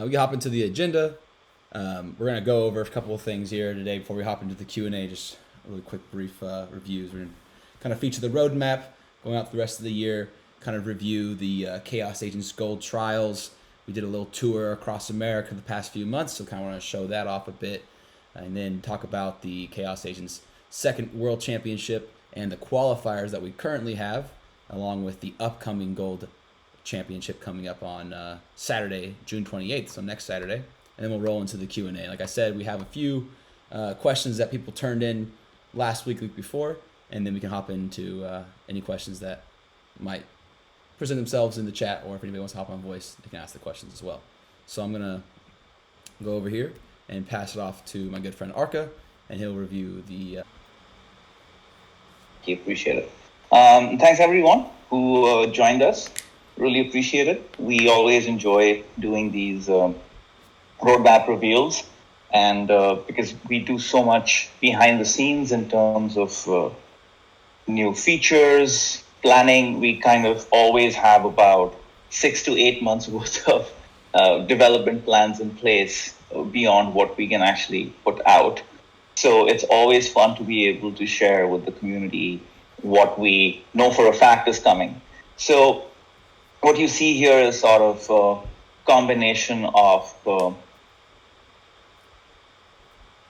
We can hop into the agenda. We're going to go over a couple of things here today before we hop into the Q&A. Just a really quick, brief reviews. We're going to kind of feature the roadmap going out the rest of the year, kind of review the Chaos Agents Gold trials. We did a little tour across America the past few months, so kind of want to show that off a bit. And then talk about the Chaos Agents second World Championship and the qualifiers that we currently have, along with the upcoming Gold Championship coming up on Saturday, June 28th, so next Saturday. And then we'll roll into the Q&A. Like I said, we have a few questions that people turned in last week before, and then we can hop into any questions that might present themselves in the chat, or if anybody wants to hop on voice, they can ask the questions as well. So I'm going to go over here and pass it off to my good friend Arca, and he'll review the... Appreciate it. Thanks everyone who joined us. Really appreciate it. We always enjoy doing these roadmap reveals, and because we do so much behind the scenes in terms of new features, planning, we kind of always have about 6 to 8 months worth of development plans in place beyond what we can actually put out. So it's always fun to be able to share with the community what we know for a fact is coming. So what you see here is sort of a combination of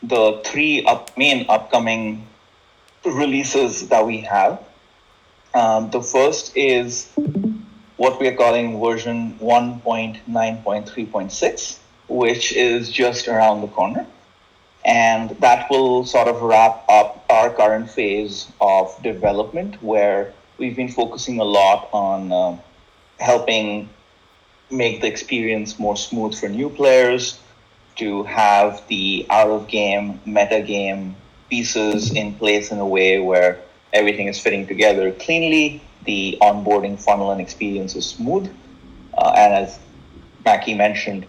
the three main upcoming releases that we have. The first is what we are calling version 1.9.3.6, which is just around the corner. And that will sort of wrap up our current phase of development, where we've been focusing a lot on helping make the experience more smooth for new players, to have the out-of-game, meta-game pieces in place in a way where everything is fitting together cleanly, the onboarding funnel and experience is smooth. And as Mackie mentioned,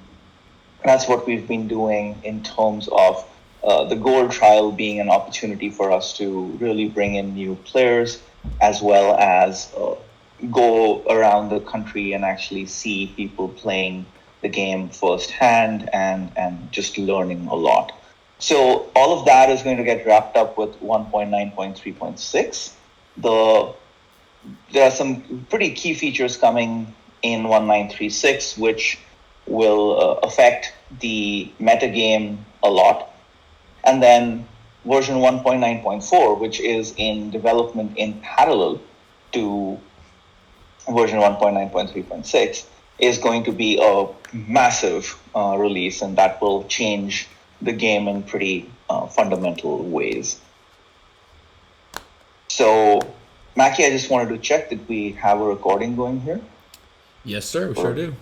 that's what we've been doing in terms of the gold trial being an opportunity for us to really bring in new players, as well as go around the country and actually see people playing the game firsthand and just learning a lot. So all of that is going to get wrapped up with 1.9.3.6. There are some pretty key features coming in 1936, which will affect the metagame a lot. And then version 1.9.4, which is in development in parallel to version 1.9.3.6, is going to be a massive release, and that will change the game in pretty fundamental ways. So, Mackie, I just wanted to check that we have a recording going here. Yes, sir. We sure do.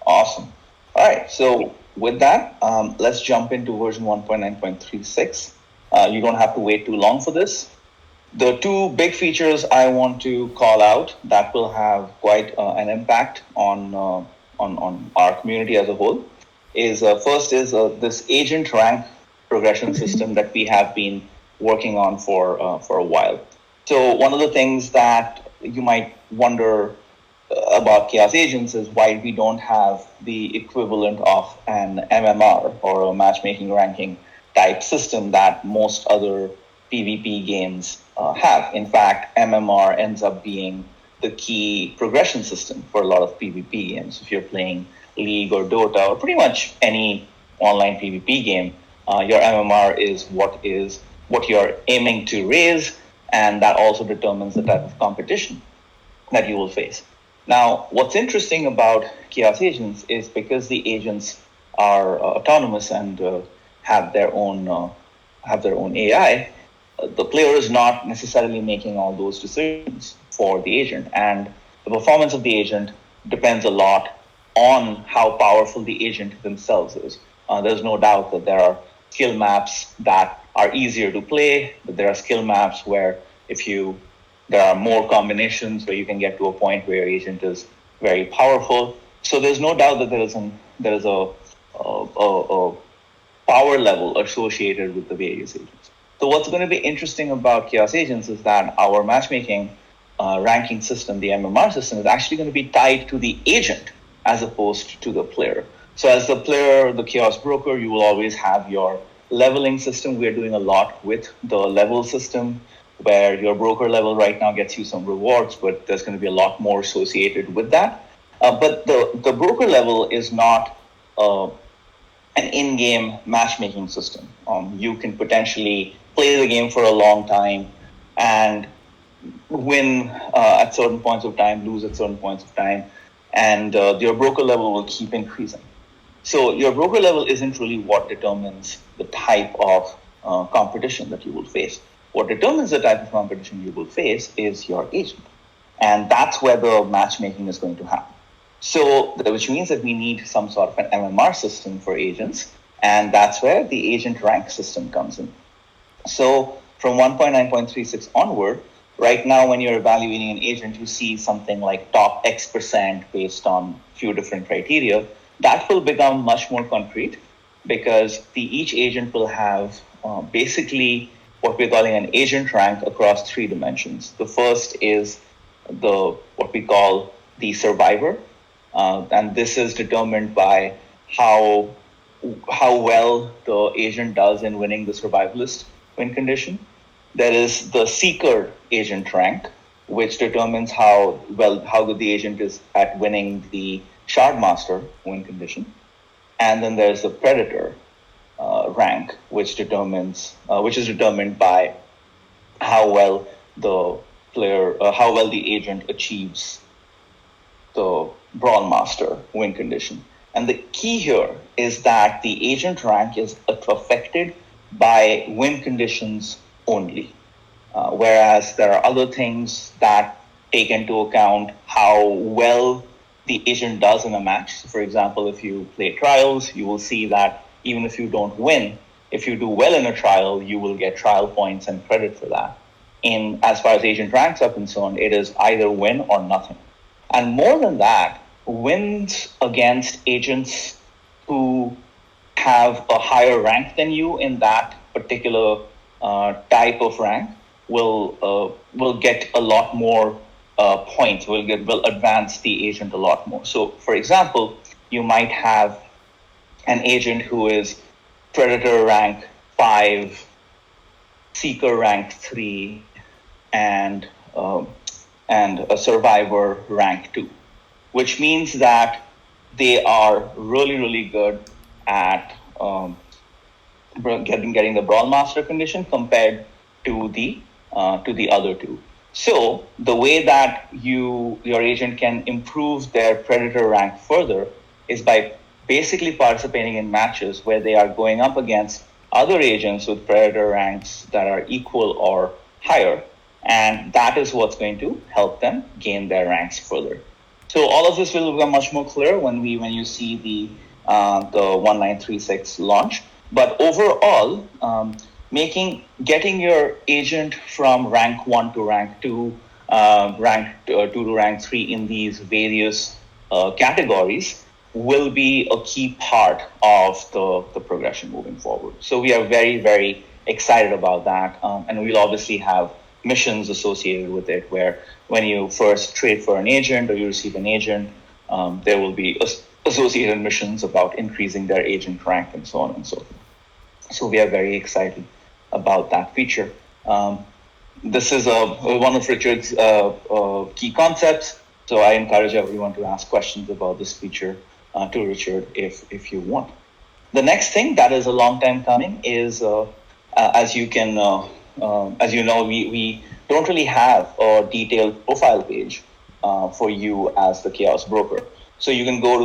Awesome. All right. So with that, let's jump into version 1.9.36. You don't have to wait too long for this. The two big features I want to call out that will have quite an impact on our community as a whole is first is this agent rank progression system that we have been working on for a while. So one of the things that you might wonder about Chaos Agents is why we don't have the equivalent of an MMR or a matchmaking ranking type system that most other PvP games have. In fact, MMR ends up being the key progression system for a lot of PvP games. If you're playing League or Dota or pretty much any online PvP game, your MMR is what you're aiming to raise, and that also determines the type of competition that you will face. Now, what's interesting about Chaos Agents is because the agents are autonomous and have their own AI, the player is not necessarily making all those decisions for the agent, and the performance of the agent depends a lot on how powerful the agent themselves is. There's no doubt that there are skill maps that are easier to play, but there are skill maps where there are more combinations where you can get to a point where your agent is very powerful. So there's no doubt that there is a power level associated with the various agents. So what's going to be interesting about Chaos Agents is that our matchmaking ranking system, the MMR system, is actually going to be tied to the agent as opposed to the player. So as the player, the chaos broker, you will always have your leveling system. We're doing a lot with the level system, where your broker level right now gets you some rewards, but there's going to be a lot more associated with that. But the broker level is not an in-game matchmaking system. You can potentially play the game for a long time and win at certain points of time, lose at certain points of time, and your broker level will keep increasing. So your broker level isn't really what determines the type of competition that you will face. What determines the type of competition you will face is your agent. And that's where the matchmaking is going to happen. So, which means that we need some sort of an MMR system for agents, and that's where the agent rank system comes in. So, from 1.9.36 onward, right now when you're evaluating an agent, you see something like top X% based on a few different criteria. That will become much more concrete, because each agent will have basically what we're calling an agent rank across 3 dimensions. The first is what we call the survivor. And this is determined by how well the agent does in winning the survivalist win condition. There is the seeker agent rank, which determines how good the agent is at winning the shardmaster win condition. And then there's the predator rank, which is determined by how well the agent achieves the Brawl Master win condition. And the key here is that the agent rank is affected by win conditions only, whereas there are other things that take into account how well the agent does in a match. So for example, if you play trials, you will see that even if you don't win, if you do well in a trial, you will get trial points and credit for that. As far as agent ranks are concerned, it is either win or nothing. And more than that, wins against agents who have a higher rank than you in that particular type of rank will get a lot more points, will advance the agent a lot more. So, for example, you might have an agent who is Predator rank 5, Seeker rank 3, and a Survivor rank 2, which means that they are really, really good at getting the Brawl Master condition compared to the other two. So the way that your agent can improve their Predator rank further is by basically participating in matches where they are going up against other agents with Predator ranks that are equal or higher. And that is what's going to help them gain their ranks further. So all of this will become much more clear when you see the 1936 launch. But overall, getting your agent from rank 1 to rank 2, rank 2 to rank 3 in these various categories will be a key part of the progression moving forward. So we are very, very excited about that. And we'll obviously have missions associated with it, where when you first trade for an agent or you receive an agent, there will be associated missions about increasing their agent rank and so on and so forth. So we are very excited about that feature. This is one of Richard's key concepts. So I encourage everyone to ask questions about this feature to Richard if you want. The next thing that is a long time coming is, as you know, we don't really have a detailed profile page for you as the Chaos Broker. So you can go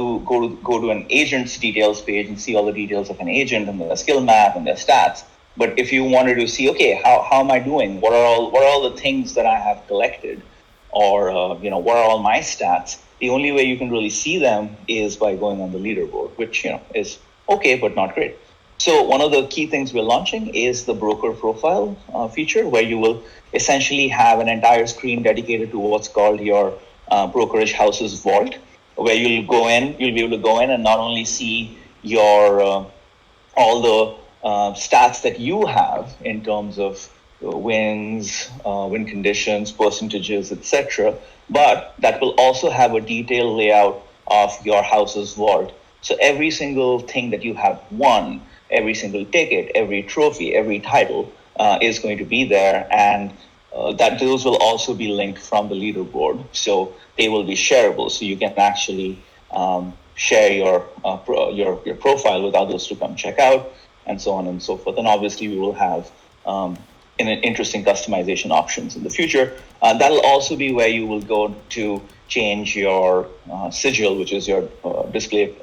to an agent's details page and see all the details of an agent and their skill map and their stats. But if you wanted to see, okay, how am I doing? What are all the things that I have collected, or what are all my stats? The only way you can really see them is by going on the leaderboard, which is okay but not great. So one of the key things we're launching is the broker profile feature, where you will essentially have an entire screen dedicated to what's called your brokerage house's vault, where you'll be able to go in and not only see your all the stats that you have in terms of wins, win conditions, percentages, etc., but that will also have a detailed layout of your house's vault. So every single thing that you have won, every single ticket, every trophy, every title is going to be there, and that those will also be linked from the leaderboard. So they will be shareable. So you can actually share your profile with others to come check out, and so on and so forth. And obviously, we will have interesting customization options in the future. That'll also be where you will go to change your sigil, which is your display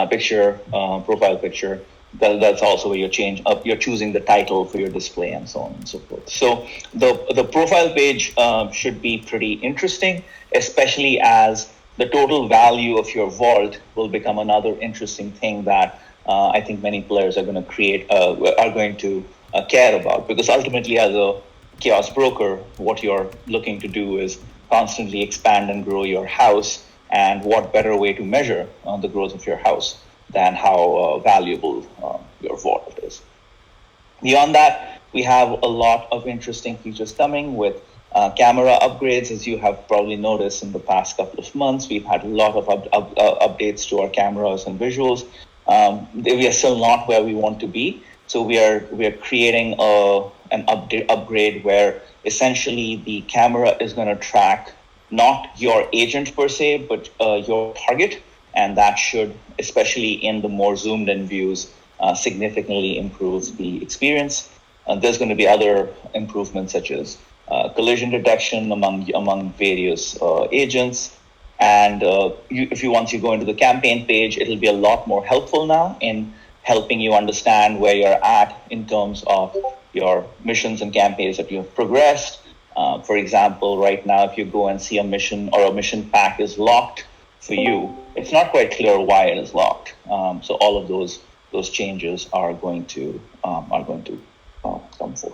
picture, profile picture. That's also where you're choosing the title for your display, and so on and so forth. So the profile page should be pretty interesting, especially as the total value of your vault will become another interesting thing that I think many players are going to care about, because ultimately, as a chaos broker, what you're looking to do is constantly expand and grow your house, and what better way to measure the growth of your house than how valuable your vault is. Beyond that, we have a lot of interesting features coming with camera upgrades. As you have probably noticed in the past couple of months, we've had a lot of updates to our cameras and visuals. We are still not where we want to be, so we are creating an upgrade where essentially the camera is going to track not your agent per se, but your target, and that should, especially in the more zoomed in views, significantly improve the experience. There's going to be other improvements such as collision detection among various agents. And once you go into the campaign page, it'll be a lot more helpful now in helping you understand where you're at in terms of your missions and campaigns that you have progressed. For example, right now, if you go and see a mission or a mission pack is locked for you, it's not quite clear why it is locked. So all of those changes are going to come forth.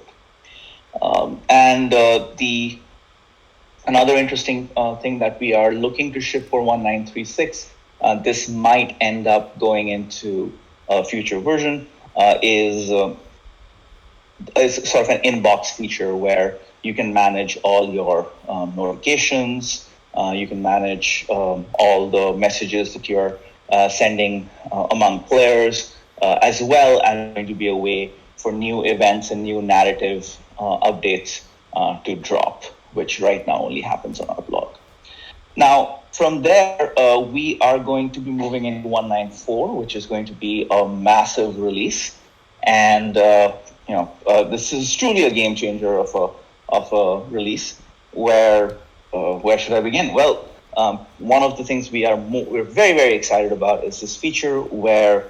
Another interesting thing that we are looking to ship for 1936, this might end up going into a future version, is sort of an inbox feature where you can manage all your notifications. You can manage all the messages that you're sending among players, as well as going to be a way for new events and new narrative updates to drop, which right now only happens on our blog. Now, from there, we are going to be moving into 194, which is going to be a massive release. And, this is truly a game changer of a release where should I begin? Well, one of the things we're very, very excited about is this feature where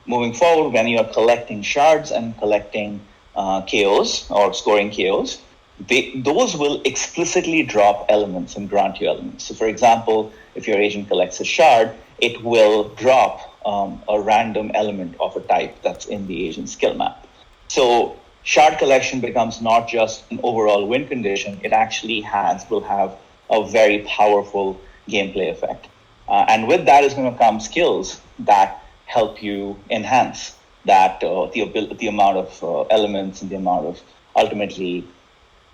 moving forward, when you are collecting shards and collecting KOs or scoring KOs, those will explicitly drop elements and grant you elements. So, for example, if your agent collects a shard, it will drop a random element of a type that's in the agent skill map. So shard collection becomes not just an overall win condition, it actually will have a very powerful gameplay effect. And with that is going to come skills that help you enhance that the amount of elements and the amount of ultimately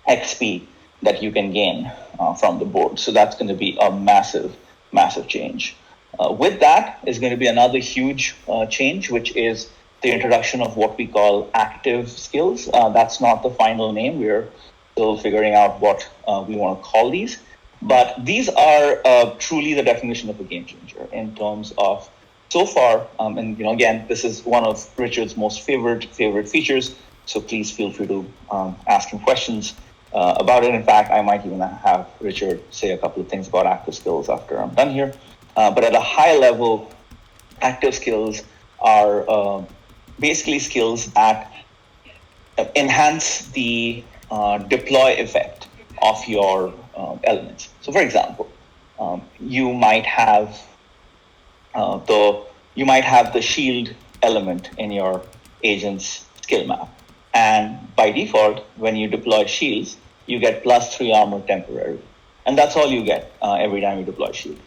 XP that you can gain from the board. So that's going to be a massive, massive change. With that is going to be another huge change, which is the introduction of what we call active skills. That's not the final name. We're still figuring out what we want to call these. But these are truly the definition of a game changer in terms of so far. And again, this is one of Richard's most favorite features. So please feel free to ask him questions about it. In fact, I might even have Richard say a couple of things about active skills after I'm done here. But at a high level, active skills are basically skills that enhance the deploy effect of your elements. So, for example, you might have the shield element in your agent's skill map, and by default, when you deploy shields, you get +3 armor temporary, and that's all you get every time you deploy shield.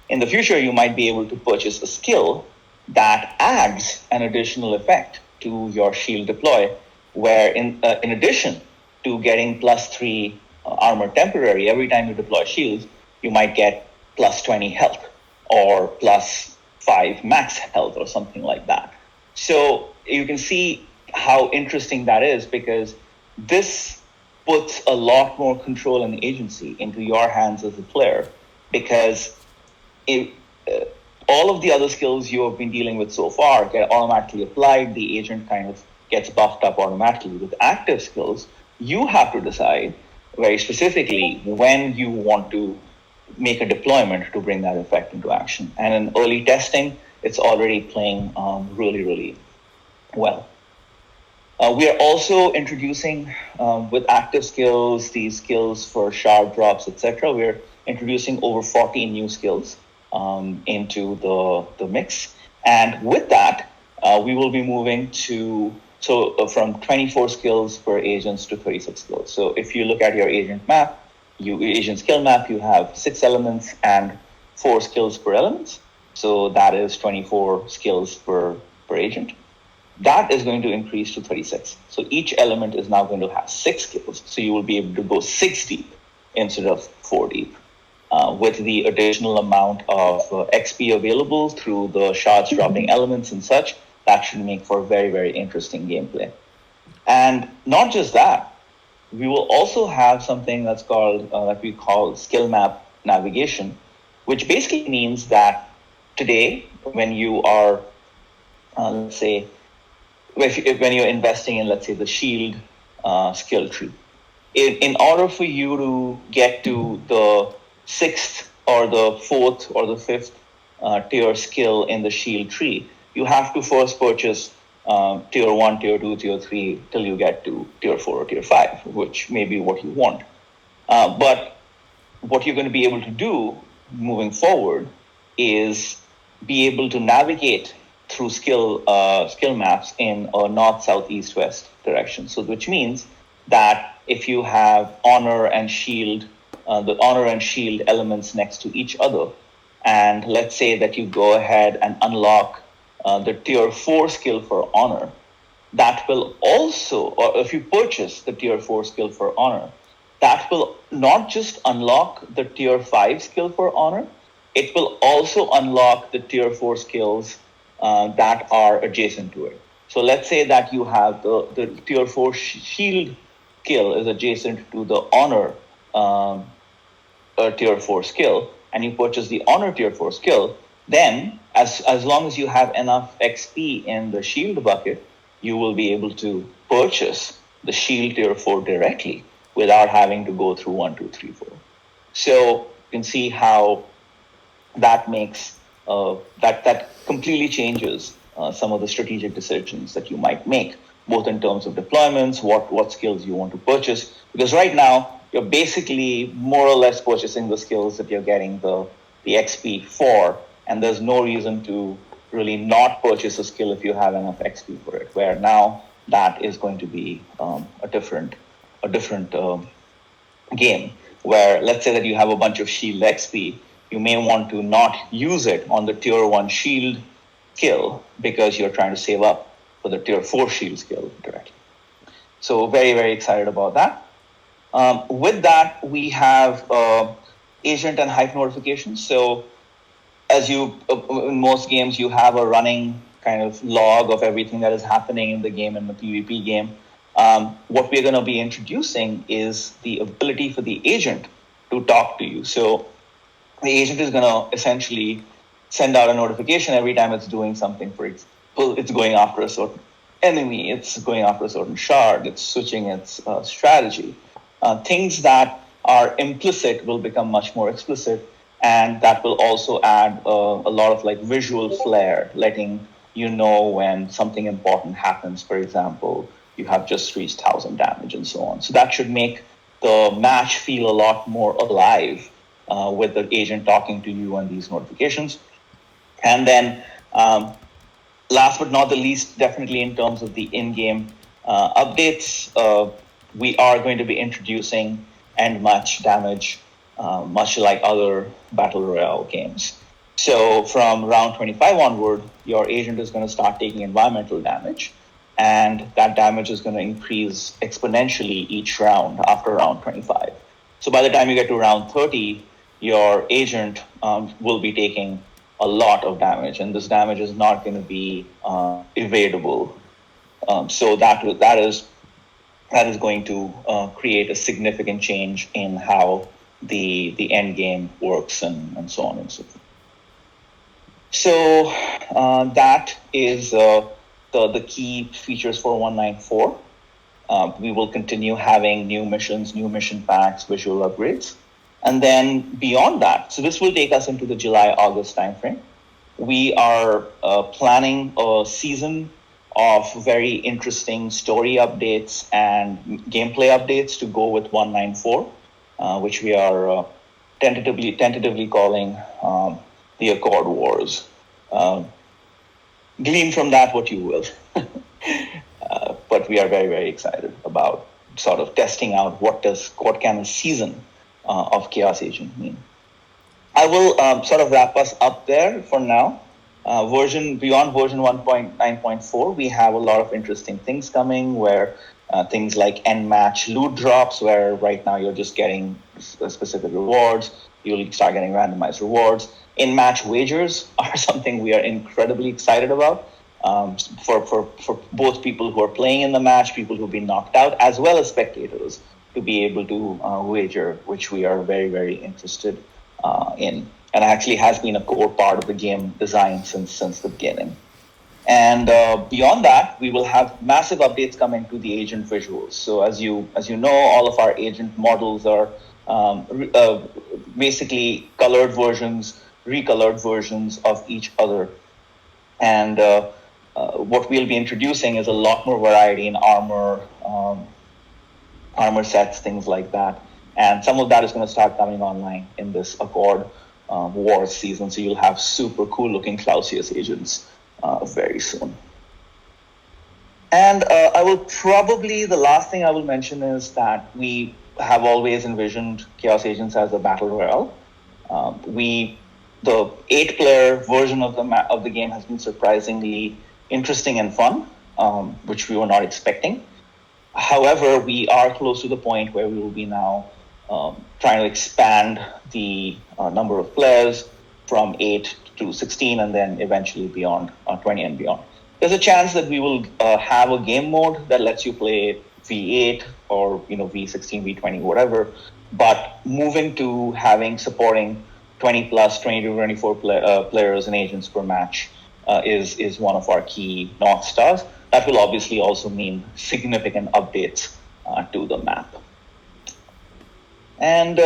In the future, you might be able to purchase a skill that adds an additional effect to your shield deploy, where in addition to getting +3 armor temporary every time you deploy shields, you might get plus 20 health or plus 5 max health or something like that. So you can see how interesting that is, because this puts a lot more control and agency into your hands as a player, because all of the other skills you have been dealing with so far get automatically applied. The agent kind of gets buffed up automatically. With active skills, you have to decide very specifically when you want to make a deployment to bring that effect into action. And in early testing, it's already playing really, really well. We are also introducing, with active skills, these skills for shard drops, etc. We're introducing over 40 new skills into the mix. And with that, we will be moving from 24 skills per agents to 36 skills. So if you look at your agent map, agent skill map, you have 6 elements and 4 skills per element. So that is 24 skills per agent. That is going to increase to 36. So each element is now going to have 6 skills. So you will be able to go 6 deep instead of 4 deep. With the additional amount of XP available through the shards dropping elements and such, that should make for very, very interesting gameplay. And not just that, we will also have something that's called, that we call skill map navigation, which basically means that today, when you are, let's say, when you're investing in, let's say, the shield skill tree, in order for you to get to the 6th or the 4th or the 5th tier skill in the shield tree, you have to first purchase tier 1, tier 2, tier 3 till you get to tier 4 or tier 5, which may be what you want. But what you're going to be able to do moving forward is be able to navigate through skill maps in a north, south, east, west direction. So which means that if you have honor and shield, the honor and shield elements next to each other, and let's say that you go ahead and unlock the tier 4 skill for honor, that will also, or if you purchase the tier 4 skill for honor, that will not just unlock the tier 5 skill for honor, it will also unlock the tier 4 skills that are adjacent to it. So let's say that you have the tier 4 shield skill is adjacent to the honor tier 4 skill, and you purchase the honor tier 4 skill, then as long as you have enough XP in the shield bucket, you will be able to purchase the shield tier 4 directly without having to go through 1, 2, 3, 4. So you can see how that makes that completely changes some of the strategic decisions that you might make, both in terms of deployments, what skills you want to purchase. Because right now, you're basically more or less purchasing the skills that you're getting the XP for, and there's no reason to really not purchase a skill if you have enough XP for it, where now that is going to be a different game, where let's say that you have a bunch of shield XP, you may want to not use it on the tier 1 shield skill because you're trying to save up for the tier 4 shield skill directly. So very, very excited about that. With that, we have agent and hype notifications. So as you, in most games, you have a running kind of log of everything that is happening in the game, in the PvP game. What we're going to be introducing is the ability for the agent to talk to you. So the agent is going to essentially send out a notification every time it's doing something. For example, it's going after a certain enemy, it's going after a certain shard, it's switching its strategy. Things that are implicit will become much more explicit, and that will also add a lot of like visual flair, letting you know when something important happens. For example, you have just reached 1,000 damage and so on. So that should make the match feel a lot more alive with the agent talking to you on these notifications. And then last but not the least, definitely in terms of the in-game updates, we are going to be introducing end match damage, much like other Battle Royale games. So from round 25 onward, your agent is going to start taking environmental damage, and that damage is going to increase exponentially each round after round 25. So by the time you get to round 30, your agent will be taking a lot of damage, and this damage is not going to be evadable. So that is going to create a significant change in how the end game works and so on and so forth. So that is the key features for 194. We will continue having new missions, new mission packs, visual upgrades. And then beyond that, so this will take us into the July-August timeframe. We are planning a season of very interesting story updates and gameplay updates to go with 194, which we are tentatively calling the Accord Wars. Glean from that what you will. But we are very, very excited about sort of testing out what can a season of Chaos Agent mean. I will sort of wrap us up there for now. Beyond version 1.9.4, we have a lot of interesting things coming where things like end match loot drops, where right now you're just getting specific rewards. You'll start getting randomized rewards. In match wagers are something we are incredibly excited about for both people who are playing in the match, people who've been knocked out, as well as spectators to be able to wager, which we are very, very interested in. And actually has been a core part of the game design since the beginning. And beyond that, we will have massive updates coming to the agent visuals. So as you know, all of our agent models are basically recolored versions of each other. And what we'll be introducing is a lot more variety in armor sets, things like that. And some of that is going to start coming online in this Accord Wars season. So you'll have super cool looking Clausius agents very soon. And the last thing I will mention is that we have always envisioned Chaos Agents as a battle royale. The 8-player version of the game has been surprisingly interesting and fun, which we were not expecting. However, we are close to the point where we will be now trying to expand the number of players from 8 to 16 and then eventually beyond 20 and beyond. There's a chance that we will have a game mode that lets you play V8 or V16, V20, whatever. But moving to supporting 20 plus, 20 to 24 players and agents per match is one of our key North Stars. That will obviously also mean significant updates to the map. And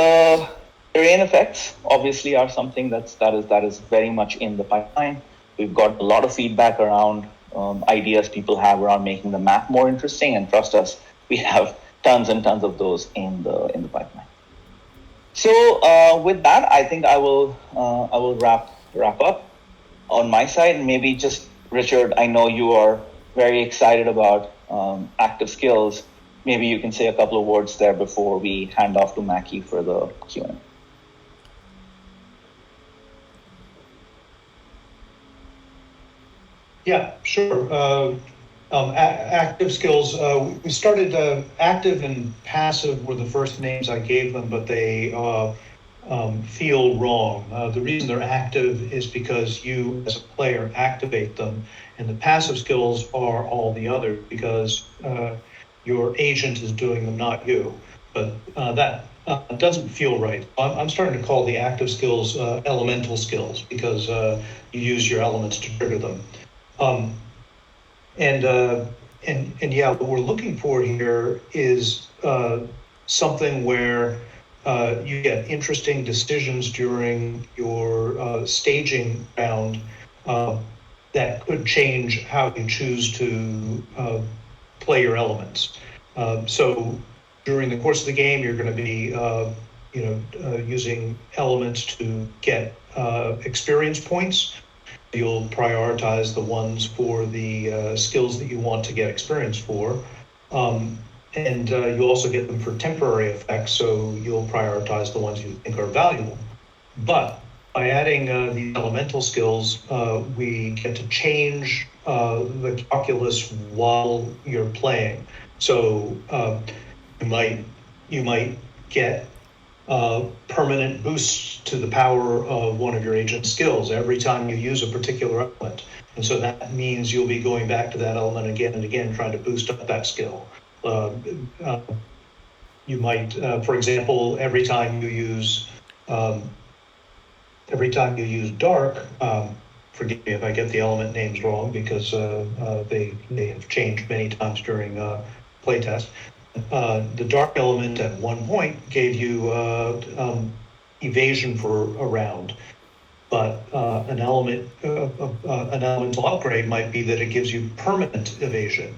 terrain effects obviously are something that is very much in the pipeline. We've got a lot of feedback around ideas people have around making the map more interesting, and trust us, we have tons and tons of those in the pipeline. So with that, I think I will wrap up on my side, and maybe just Richard, I know you are very excited about active skills. Maybe you can say a couple of words there before we hand off to Mackie for the Q&A. Yeah, sure. Active skills, we started active and passive were the first names I gave them, but they feel wrong. The reason they're active is because you as a player activate them, and the passive skills are all the others because your agent is doing them, not you. But that doesn't feel right. I'm starting to call the active skills elemental skills because you use your elements to trigger them. And yeah, what we're looking for here is something where you get interesting decisions during your staging round that could change how you choose to play your elements. So during the course of the game, you're going to be using elements to get experience points. You'll prioritize the ones for the skills that you want to get experience for. And you also get them for temporary effects, so you'll prioritize the ones you think are valuable. But by adding the elemental skills, we get to change the calculus while you're playing. So you might get permanent boosts to the power of one of your agent's skills every time you use a particular element. And so that means you'll be going back to that element again and again, trying to boost up that skill. You might, for example, every time you use dark, forgive me if I get the element names wrong because they have changed many times during playtest. The dark element at one point gave you evasion for a round, but an elemental upgrade might be that it gives you permanent evasion.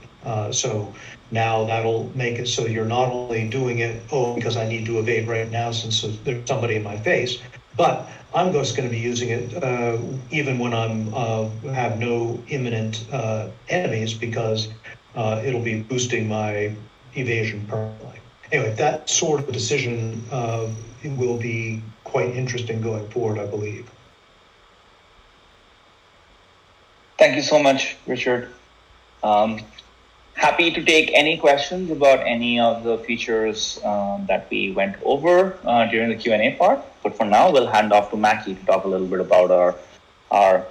So now that'll make it so you're not only doing it, because I need to evade right now since there's somebody in my face, but I'm just going to be using it even when I'm have no imminent enemies because it'll be boosting my evasion permanently. Anyway, that sort of decision will be quite interesting going forward, I believe. Thank you so much, Richard. Happy to take any questions about any of the features that we went over during the Q&A part. But for now, we'll hand off to Mackie to talk a little bit about our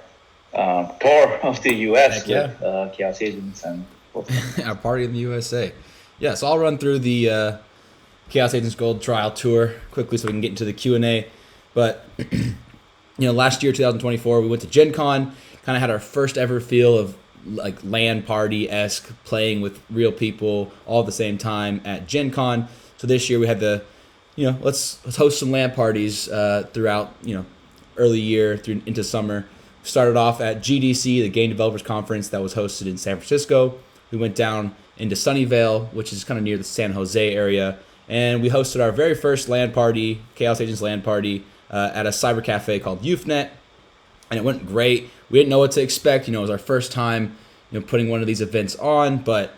tour of the U.S. with Chaos Agents and our party in the USA. Yeah, so I'll run through the Chaos Agents Gold Trial Tour quickly so we can get into the Q&A. But, last year, 2024, we went to Gen Con, kind of had our first ever feel of like LAN party-esque, playing with real people all at the same time at Gen Con. So this year we had the, let's host some LAN parties throughout, early year through into summer. Started off at GDC, the Game Developers Conference that was hosted in San Francisco. We went down into Sunnyvale, which is kind of near the San Jose area, and we hosted our very first LAN party, Chaos Agents LAN party, at a cyber cafe called YouthNet, and it went great. We didn't know what to expect. It was our first time, putting one of these events on, but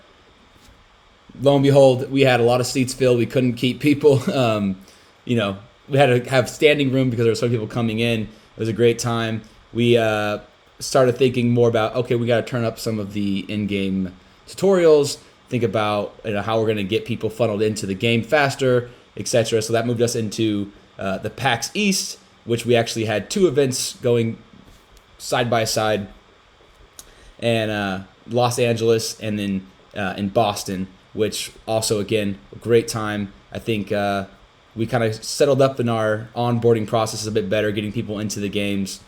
lo and behold, we had a lot of seats filled. We couldn't keep people. We had to have standing room because there were so many people coming in. It was a great time. We started thinking more about, okay, we got to turn up some of the in-game tutorials, think about how we're going to get people funneled into the game faster, etc. So that moved us into the PAX East, which we actually had two events going side by side, and Los Angeles, and then in Boston, which also, again, a great time. I think we kind of settled up in our onboarding process a bit better, getting people into the games.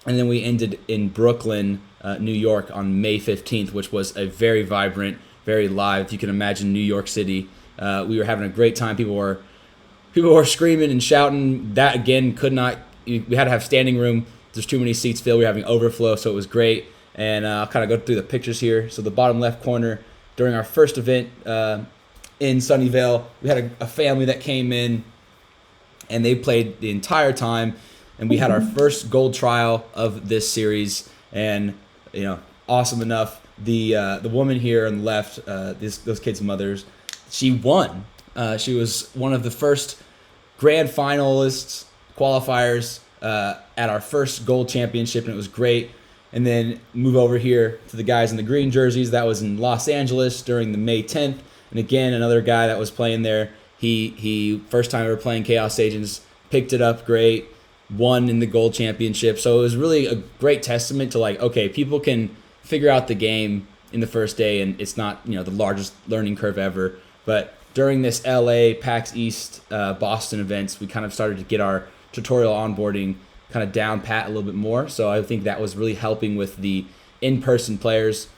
And then we ended in Brooklyn, New York on May 15th, which was a very vibrant, very live. You can imagine New York City. We were having a great time. People were screaming and shouting. That, again, we had to have standing room. There's too many seats filled. We were having overflow, so it was great. And I'll kind of go through the pictures here. So the bottom left corner, during our first event in Sunnyvale, we had a family that came in, and they played the entire time. And we had our first gold trial of this series, and awesome enough. The woman here on the left, those kids' mothers, she won. She was one of the first grand finalists, qualifiers at our first gold championship, and it was great. And then move over here to the guys in the green jerseys. That was in Los Angeles during the May 10th, and again another guy that was playing there. He first time ever playing Chaos Agents, picked it up great. Won in the gold championship. So it was really a great testament to okay, people can figure out the game in the first day, and it's not the largest learning curve ever. But during this LA, PAX East, Boston events, we kind of started to get our tutorial onboarding kind of down pat a little bit more. So I think that was really helping with the in-person players.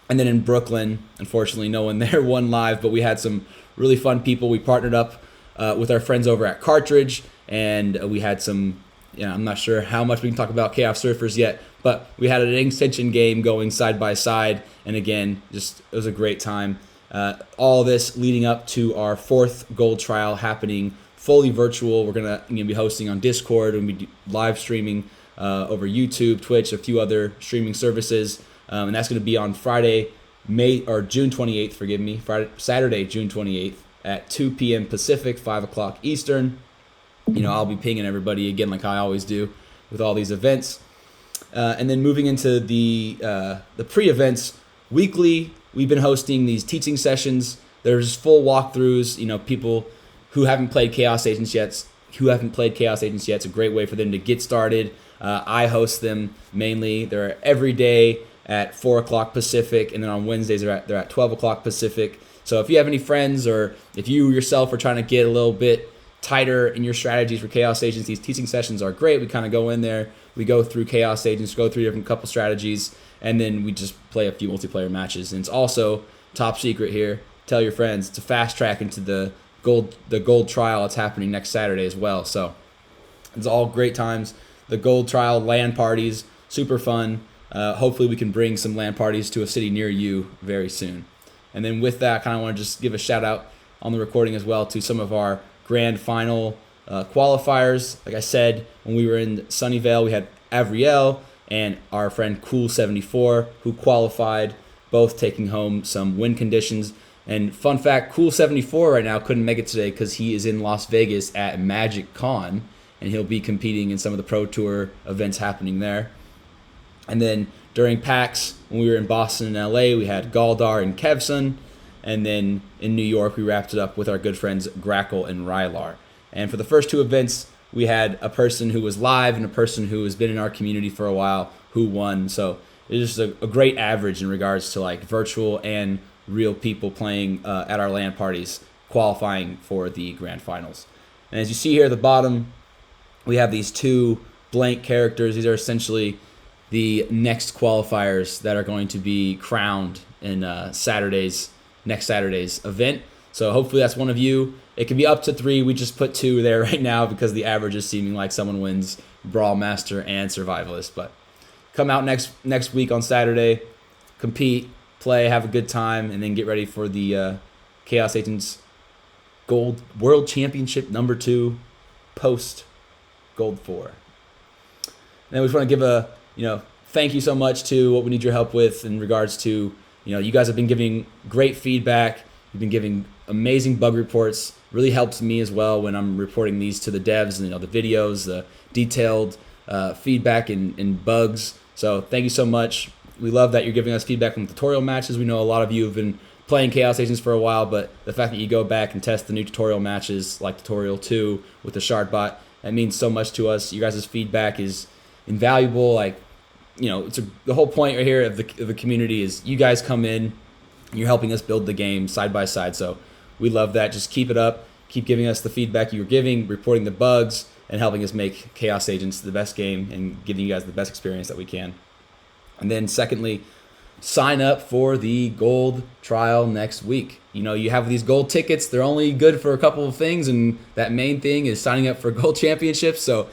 And then in Brooklyn, unfortunately, no one there won live, but we had some really fun people. We partnered up with our friends over at Cartridge, and we had some, I'm not sure how much we can talk about Chaos Surfers yet, but we had an extension game going side by side, and again, it was a great time. All this leading up to our fourth gold trial happening fully virtual. We're gonna be hosting on Discord, and be live streaming over YouTube, Twitch, a few other streaming services, and that's gonna be on Friday, June 28th. Saturday, June 28th at 2 p.m. Pacific, 5 o'clock Eastern. I'll be pinging everybody again like I always do with all these events. And then moving into the pre-events, weekly, we've been hosting these teaching sessions. There's full walkthroughs. People who haven't played Chaos Agents yet, it's a great way for them to get started. I host them mainly. They're every day at 4 o'clock Pacific, and then on Wednesdays they're at 12 o'clock Pacific. So if you have any friends, or if you yourself are trying to get a little bit tighter in your strategies for Chaos Agents, these teaching sessions are great. We kind of go in there, we go through Chaos Agents, go through different couple strategies, and then we just play a few multiplayer matches. And it's also top secret here. Tell your friends, it's a fast track into the gold trial. It's happening next Saturday as well. So it's all great times. The gold trial LAN parties, super fun. Hopefully we can bring some LAN parties to a city near you very soon. And then with that, I kind of want to just give a shout out on the recording as well to some of our grand final qualifiers. Like I said, when we were in Sunnyvale, we had Avriel and our friend Cool74 who qualified, both taking home some win conditions. And fun fact, Cool74 right now couldn't make it today because he is in Las Vegas at Magic Con, and he'll be competing in some of the Pro Tour events happening there. And then during PAX, when we were in Boston and LA, we had Galdar and Kevson. And then in New York, we wrapped it up with our good friends Grackle and Rylar. And for the first two events, we had a person who was live and a person who has been in our community for a while who won. So it was just a great average in regards to like virtual and real people playing at our LAN parties, qualifying for the grand finals. And as you see here at the bottom, we have these two blank characters. These are essentially the next qualifiers that are going to be crowned in next Saturday's event. So hopefully that's one of you. It can be up to 3. We just put 2 there right now because the average is seeming like someone wins Brawl Master and Survivalist. But come out next week on Saturday, compete, play, have a good time, and then get ready for the Chaos Agents Gold World Championship number 2 post Gold 4. And then we just want to give a thank you so much to what we need your help with in regards to, you guys have been giving great feedback. You've been giving amazing bug reports. Really helps me as well when I'm reporting these to the devs and the videos, the detailed feedback and bugs. So thank you so much. We love that you're giving us feedback from tutorial matches. We know a lot of you have been playing Chaos Agents for a while, but the fact that you go back and test the new tutorial matches like Tutorial 2 with the Shardbot, that means so much to us. You guys' feedback is invaluable. The whole point right here of the community is you guys come in, you're helping us build the game side by side. So we love that. Just keep it up. Keep giving us the feedback you're giving, reporting the bugs, and helping us make Chaos Agents the best game and giving you guys the best experience that we can. And then secondly, sign up for the gold trial next week. You have these gold tickets. They're only good for a couple of things, and that main thing is signing up for gold championships. So,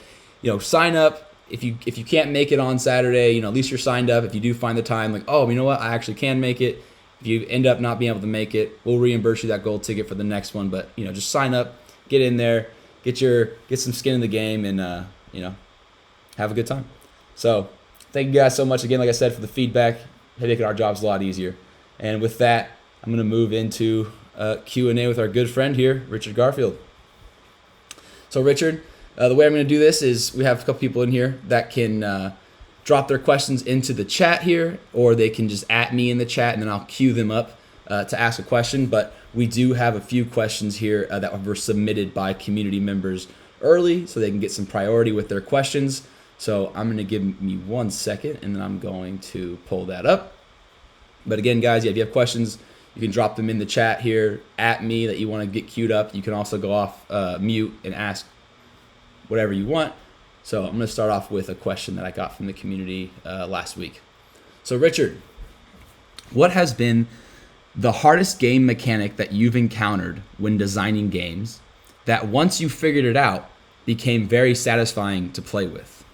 sign up. If you can't make it on Saturday, at least you're signed up. If you do find the time, I actually can make it. If you end up not being able to make it, we'll reimburse you that gold ticket for the next one. But just sign up, get in there, get some skin in the game, and have a good time. So thank you guys so much again, like I said, for the feedback, making our jobs a lot easier. And with that, I'm gonna move into Q&A with our good friend here, Richard Garfield. So Richard, the way I'm going to do this is we have a couple people in here that can drop their questions into the chat here, or they can just @ me in the chat, and then I'll queue them up to ask a question. But we do have a few questions here that were submitted by community members early, so they can get some priority with their questions. So I'm going to give me 1 second, and then I'm going to pull that up. But again, guys, if you have questions, you can drop them in the chat here, @ me that you want to get queued up. You can also go off mute and ask whatever you want. So I'm going to start off with a question that I got from the community last week. So Richard, what has been the hardest game mechanic that you've encountered when designing games that once you figured it out became very satisfying to play with?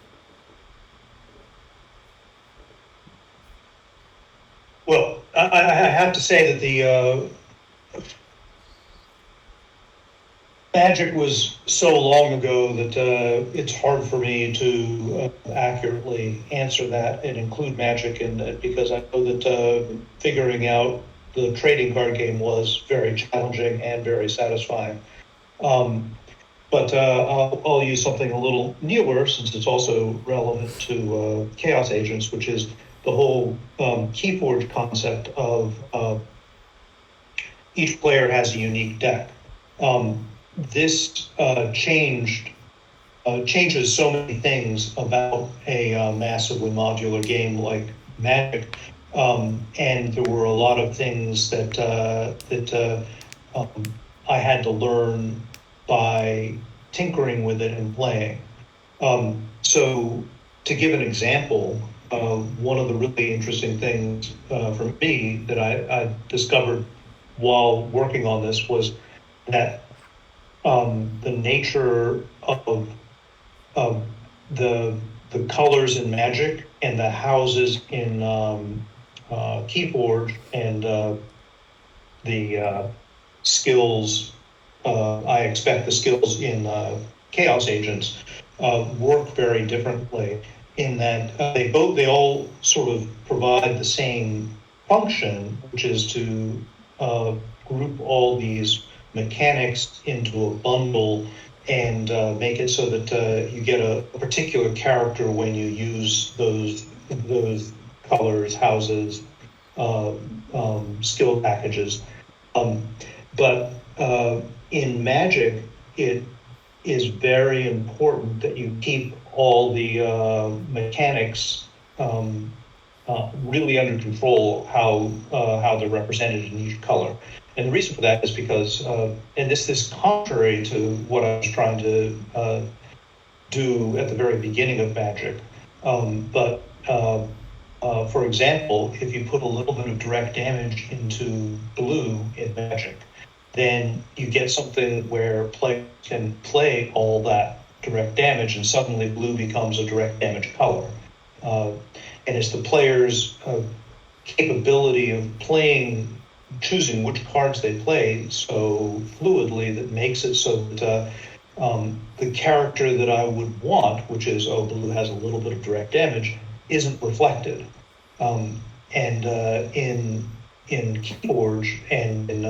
Well, I have to say that the Magic was so long ago that it's hard for me to accurately answer that and include Magic in it, because I know that figuring out the trading card game was very challenging and very satisfying. But I'll use something a little newer, since it's also relevant to Chaos Agents, which is the whole Keyforge concept of each player has a unique deck. this changes so many things about a massively modular game like Magic, and there were a lot of things that I had to learn by tinkering with it and playing. So, to give an example, one of the really interesting things for me that I discovered while working on this was that the nature of um, the colors in Magic and the houses in Keyforge and the skills. I expect the skills in Chaos Agents work very differently in that they all sort of provide the same function, which is to group all these mechanics into a bundle and make it so that you get a particular character when you use those colors, houses, skill packages. But in Magic, it is very important that you keep all the mechanics really under control, how they're represented in each color. And the reason for that is because, and this is contrary to what I was trying to do at the very beginning of Magic. For example, if you put a little bit of direct damage into blue in Magic, then you get something where players can play all that direct damage, and suddenly blue becomes a direct damage color. And it's the player's capability of choosing which cards they play so fluidly that makes it so that the character that I would want, which is, blue has a little bit of direct damage, isn't reflected. And in Keyforge and in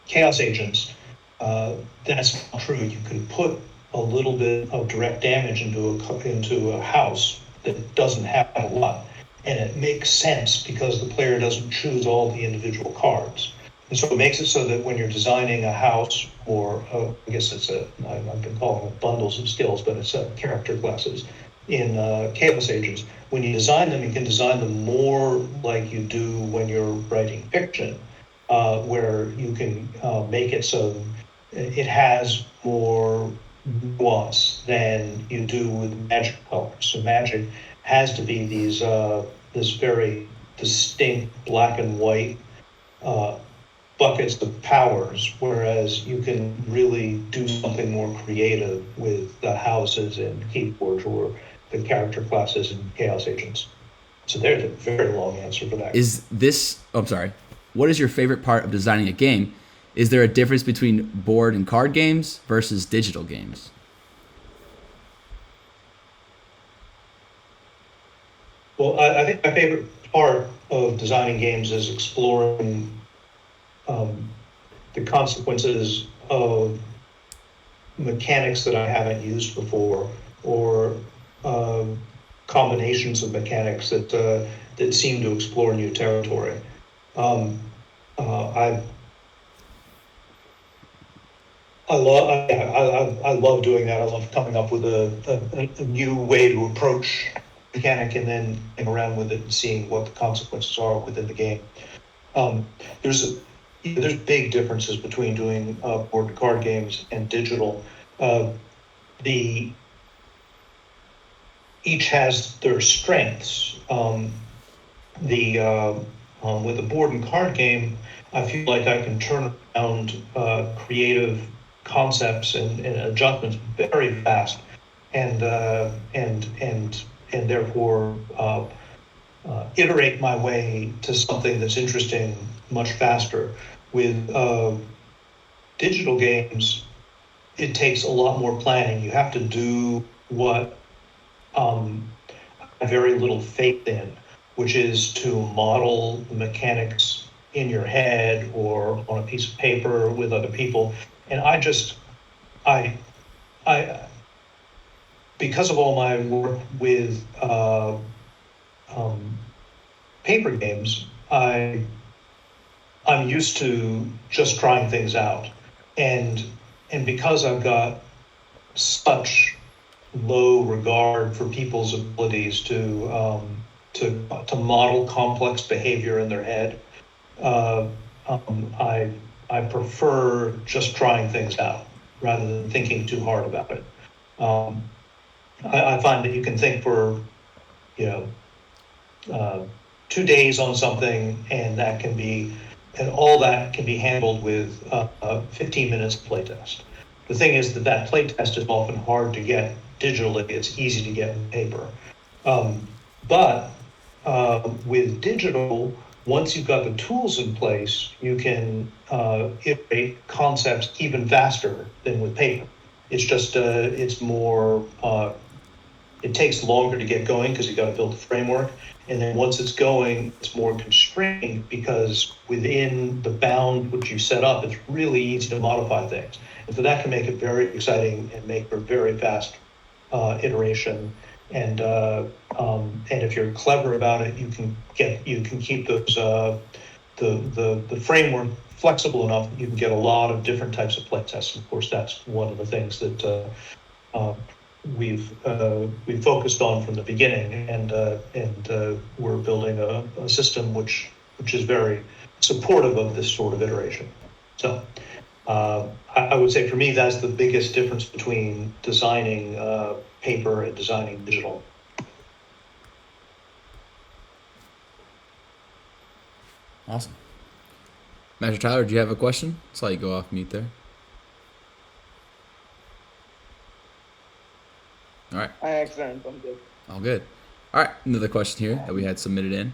Chaos Agents, that's not true. You can put a little bit of direct damage into a house that doesn't have a lot, and it makes sense because the player doesn't choose all the individual cards. And so it makes it so that when you're designing a house, or I guess I've been calling it bundles of skills, but it's character classes in Chaos Agents. When you design them, you can design them more like you do when you're writing fiction, where you can make it so it has more nuance than you do with Magic colors. So Magic has to be this very distinct black and white buckets of powers, whereas you can really do something more creative with the houses in Keyforge or the character classes in Chaos Agents. So there's a very long answer for that. What is your favorite part of designing a game? Is there a difference between board and card games versus digital games? Well, I think my favorite part of designing games is exploring the consequences of mechanics that I haven't used before, or combinations of mechanics that seem to explore new territory. I love doing that. I love coming up with a new way to approach mechanic and then playing around with it and seeing what the consequences are within the game. There's big differences between doing board and card games and digital. Each has their strengths. With a board and card game, I feel like I can turn around creative concepts and adjustments very fast, and therefore iterate my way to something that's interesting much faster. With digital games, it takes a lot more planning. You have to do what I have very little faith in, which is to model the mechanics in your head or on a piece of paper with other people. And I because of all my work with paper games, I'm used to just trying things out. and because I've got such low regard for people's abilities to model complex behavior in their head, I prefer just trying things out rather than thinking too hard about it. I find that you can think for, 2 days on something, and all that can be handled with 15 minutes of playtest. The thing is that playtest is often hard to get digitally. It's easy to get in paper. But with digital, once you've got the tools in place, you can iterate concepts even faster than with paper. It's just, it's more, it takes longer to get going because you've got to build the framework. And then once it's going, it's more constrained because within the bound which you set up, it's really easy to modify things. And so that can make it very exciting and make for very fast iteration. And if you're clever about it, you can keep those the framework flexible enough that you can get a lot of different types of play tests. And of course, that's one of the things that we've focused on from the beginning, and we're building a system which is very supportive of this sort of iteration. So I would say for me that's the biggest difference between designing paper and designing digital. Awesome. Master Tyler, do you have a question? Saw you go off mute there. All right. I accident. I'm good. All good. All right. Another question here that we had submitted in,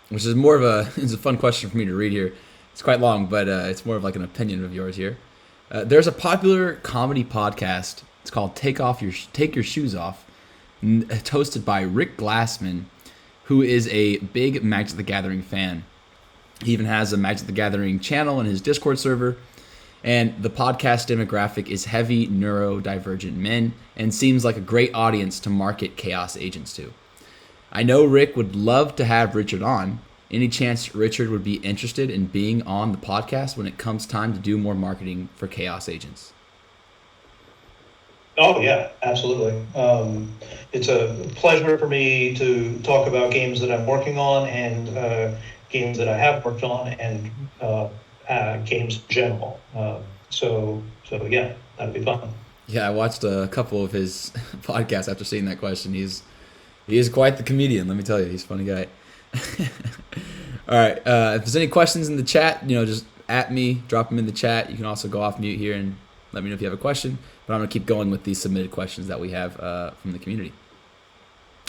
which is more of it's a fun question for me to read here. It's quite long, but it's more of like an opinion of yours here. There's a popular comedy podcast. It's called Take Your Shoes Off. It's hosted by Rick Glassman, who is a big Magic the Gathering fan. He even has a Magic the Gathering channel in his Discord server. And the podcast demographic is heavy neurodivergent men and seems like a great audience to market Chaos Agents to. I know Rick would love to have Richard on. Any chance Richard would be interested in being on the podcast when it comes time to do more marketing for Chaos Agents? Oh yeah, absolutely. It's a pleasure for me to talk about games that I'm working on and games that I have worked on and games in general. So yeah, that'd be fun. Yeah, I watched a couple of his podcasts after seeing that question. He is quite the comedian, let me tell you. He's a funny guy. All right. If there's any questions in the chat, just at me, drop them in the chat. You can also go off mute here and let me know if you have a question. But I'm going to keep going with these submitted questions that we have from the community.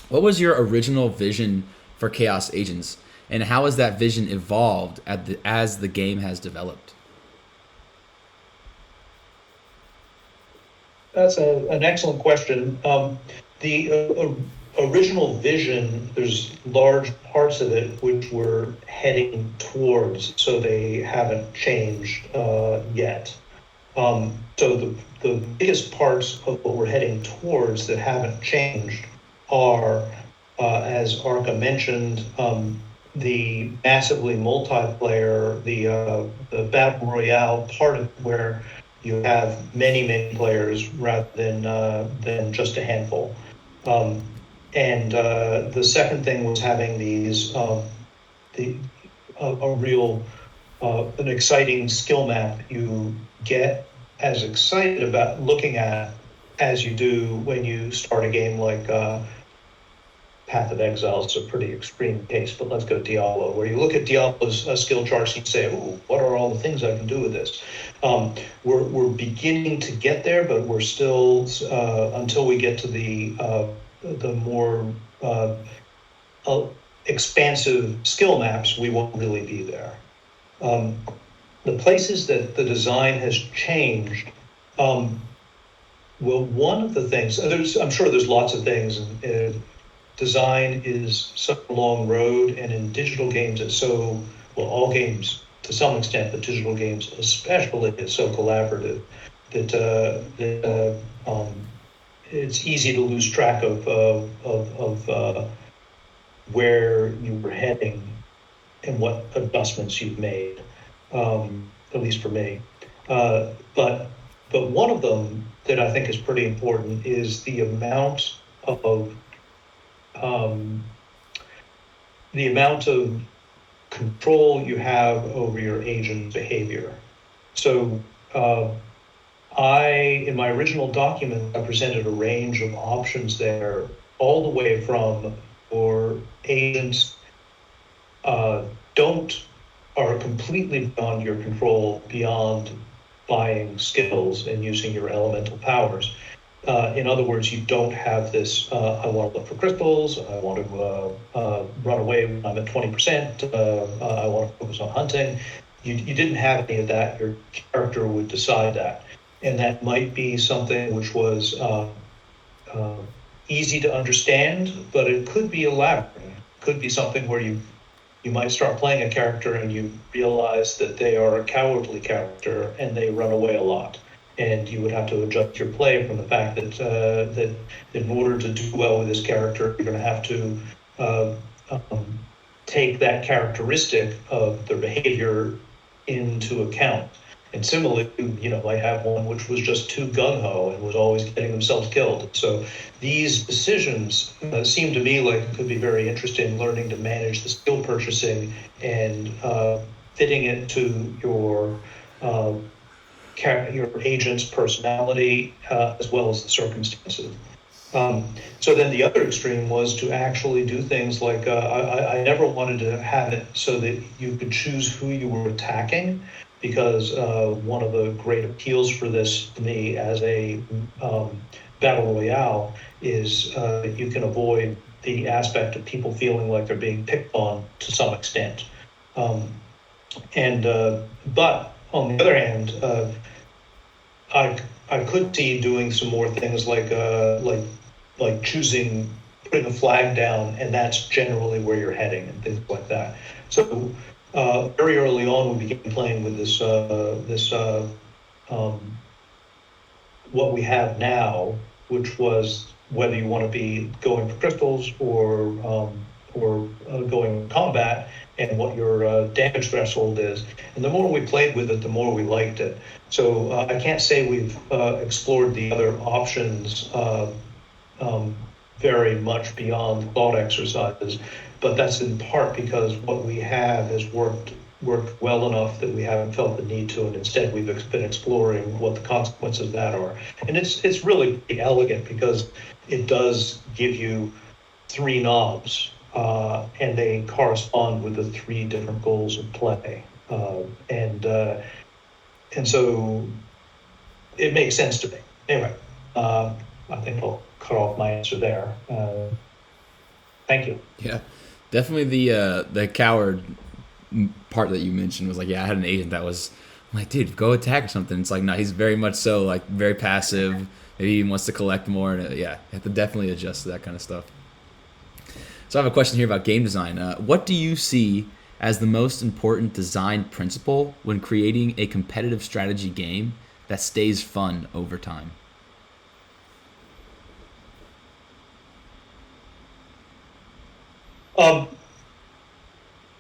What was your original vision for Chaos Agents, and how has that vision evolved as the game has developed? That's an excellent question. The original vision, there's large parts of it which we're heading towards, so they haven't changed yet. So the biggest parts of what we're heading towards that haven't changed are, as Arca mentioned, the massively multiplayer, the Battle Royale part of it where you have many players rather than just a handful. And the second thing was having these an exciting skill map you get as excited about looking at as you do when you start a game like Path of Exile. It's a pretty extreme case, but let's go Diablo, where you look at Diablo's skill charts and you say, "Ooh, what are all the things I can do with this?" We're beginning to get there, but we're still until we get to the more expansive skill maps, we won't really be there. The places that the design has changed, well, one of the things, I'm sure there's lots of things, and design is such a long road, and in digital games it's so, well, all games to some extent, but digital games especially, it's so collaborative that it's easy to lose track of where you were heading and what adjustments you've made, at least for me. But one of them that I think is pretty important is the amount of um, control you have over your agent's behavior. So in my original document, I presented a range of options there, all the way from your agents are completely beyond your control, beyond buying skills and using your elemental powers. In other words, you don't have this, I want to look for crystals, I want to run away when I'm at 20%, I want to focus on hunting. You didn't have any of that. Your character would decide that. And that might be something which was easy to understand, but it could be elaborate. It could be something where you might start playing a character and you realize that they are a cowardly character and they run away a lot. And you would have to adjust your play from the fact that in order to do well with this character, you're going to have to take that characteristic of their behavior into account. And similarly, might have one which was just too gung-ho and was always getting themselves killed. So these decisions seem to me like it could be very interesting, learning to manage the skill purchasing and fitting it to your agent's personality as well as the circumstances. So then the other extreme was to actually do things like I never wanted to have it so that you could choose who you were attacking, because one of the great appeals for this to me as a battle royale is you can avoid the aspect of people feeling like they're being picked on to some extent. But on the other hand, I could see doing some more things like choosing, putting a flag down, and that's generally where you're heading and things like that. So very early on, we began playing with this what we have now, which was whether you want to be going for crystals or going combat, and what your damage threshold is. And the more we played with it, the more we liked it. So I can't say we've explored the other options very much beyond thought exercises, but that's in part because what we have has worked well enough that we haven't felt the need to, and instead we've been exploring what the consequences of that are. And it's really elegant because it does give you 3 knobs, and they correspond with the 3 different goals of play, and so it makes sense to me. Anyway, I think I'll cut off my answer there. Thank you. Yeah, definitely the coward part that you mentioned was like, yeah, I had an agent that was, I'm like, dude, go attack or something. It's like, no, he's very much so like very passive. Maybe he wants to collect more, and yeah, you have to definitely adjust to that kind of stuff. So I have a question here about game design. What do you see as the most important design principle when creating a competitive strategy game that stays fun over time?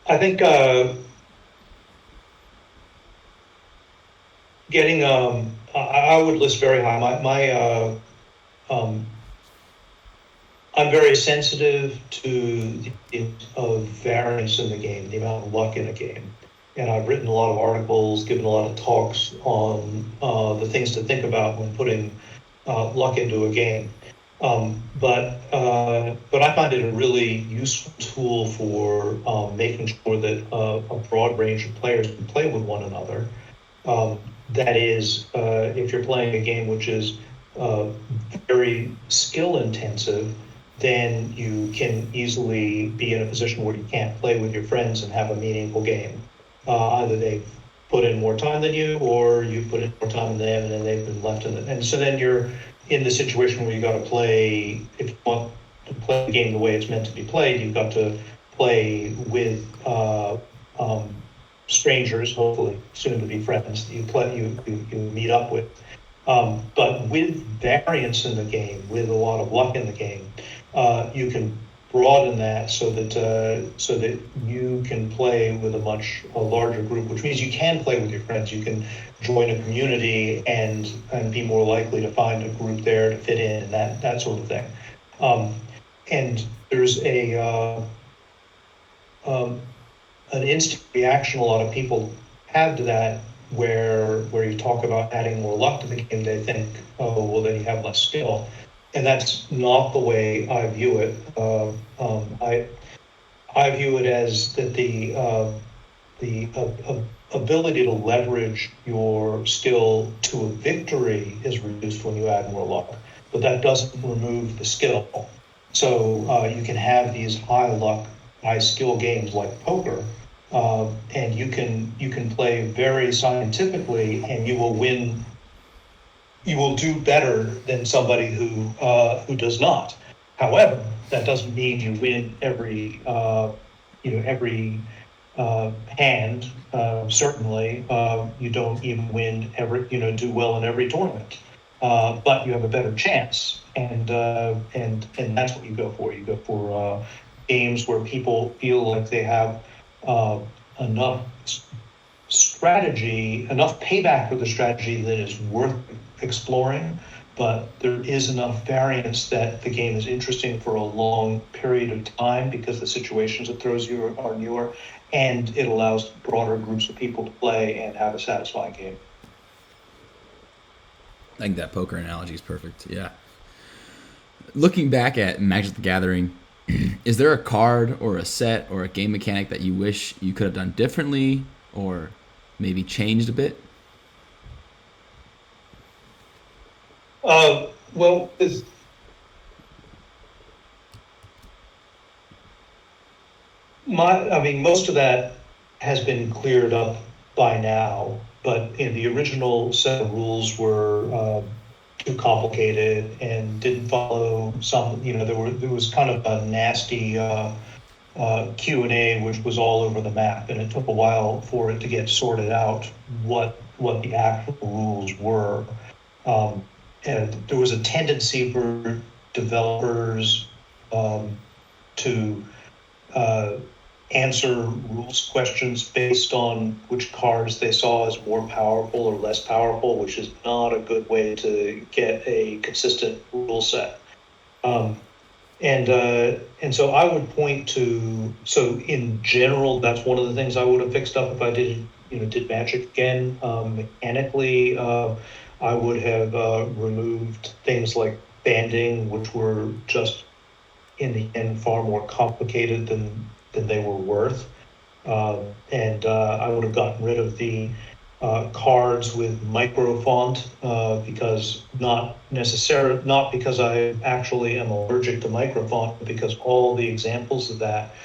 I think getting I would list very high. I'm very sensitive to the of variance in the game, the amount of luck in a game, and I've written a lot of articles, given a lot of talks on the things to think about when putting luck into a game. But I find it a really useful tool for making sure that a broad range of players can play with one another. That is, if you're playing a game which is very skill intensive, then you can easily be in a position where you can't play with your friends and have a meaningful game. Either they've put in more time than you, or you put in more time than them, and then they've been left in it. And so then you're in the situation where you got to play, if you want to play the game the way it's meant to be played, you've got to play with strangers, hopefully soon to be friends, you meet up with. But with variance in the game, with a lot of luck in the game, you can broaden that so that you can play with a larger group, which means you can play with your friends. You can join a community and be more likely to find a group there to fit in, and that sort of thing. And there's an instant reaction a lot of people have to that, where you talk about adding more luck to the game. They think, oh, well, then you have less skill. And that's not the way I view it. I view it as that the ability to leverage your skill to a victory is reduced when you add more luck, but that doesn't remove the skill. So you can have these high luck, high skill games like poker, and you can play very scientifically, and you will win. You will do better than somebody who does not. However, that doesn't mean you win every hand. Certainly, you don't even win do well in every tournament. But you have a better chance, and that's what you go for. You go for games where people feel like they have enough strategy, enough payback for the strategy that is worth exploring, but there is enough variance that the game is interesting for a long period of time because the situations it throws you are newer, and it allows broader groups of people to play and have a satisfying game. I think that poker analogy is perfect. Yeah. Looking back at Magic the Gathering, is there a card or a set or a game mechanic that you wish you could have done differently or maybe changed a bit? Well, most of that has been cleared up by now, but the original set of rules were too complicated and didn't follow some. There was kind of a nasty Q&A which was all over the map, and it took a while for it to get sorted out what the actual rules were. And there was a tendency for developers to answer rules questions based on which cards they saw as more powerful or less powerful, which is not a good way to get a consistent rule set. And so I would point to, so in general, that's one of the things I would have fixed up if I did Magic again. Mechanically, I would have removed things like banding, which were just in the end far more complicated than they were worth. And I would have gotten rid of the cards with micro font because not because I actually am allergic to micro font, but because all the examples of that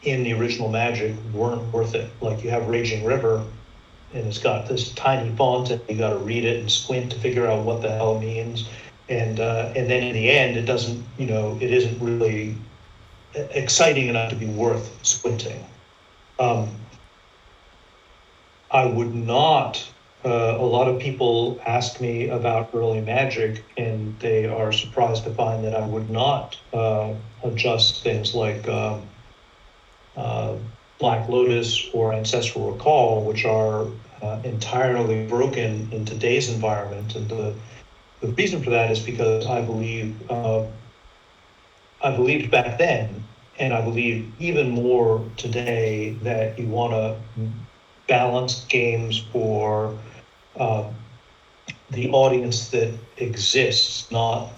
in the original Magic weren't worth it. Like you have Raging River, and it's got this tiny font, and you got to read it and squint to figure out what the hell it means. And then in the end, it doesn't, it isn't really exciting enough to be worth squinting. I would not. A lot of people ask me about early Magic, and they are surprised to find that I would not adjust things like Black Lotus or Ancestral Recall, which are entirely broken in today's environment. And the reason for that is because I believed back then, and I believe even more today, that you want to balance games for the audience that exists, not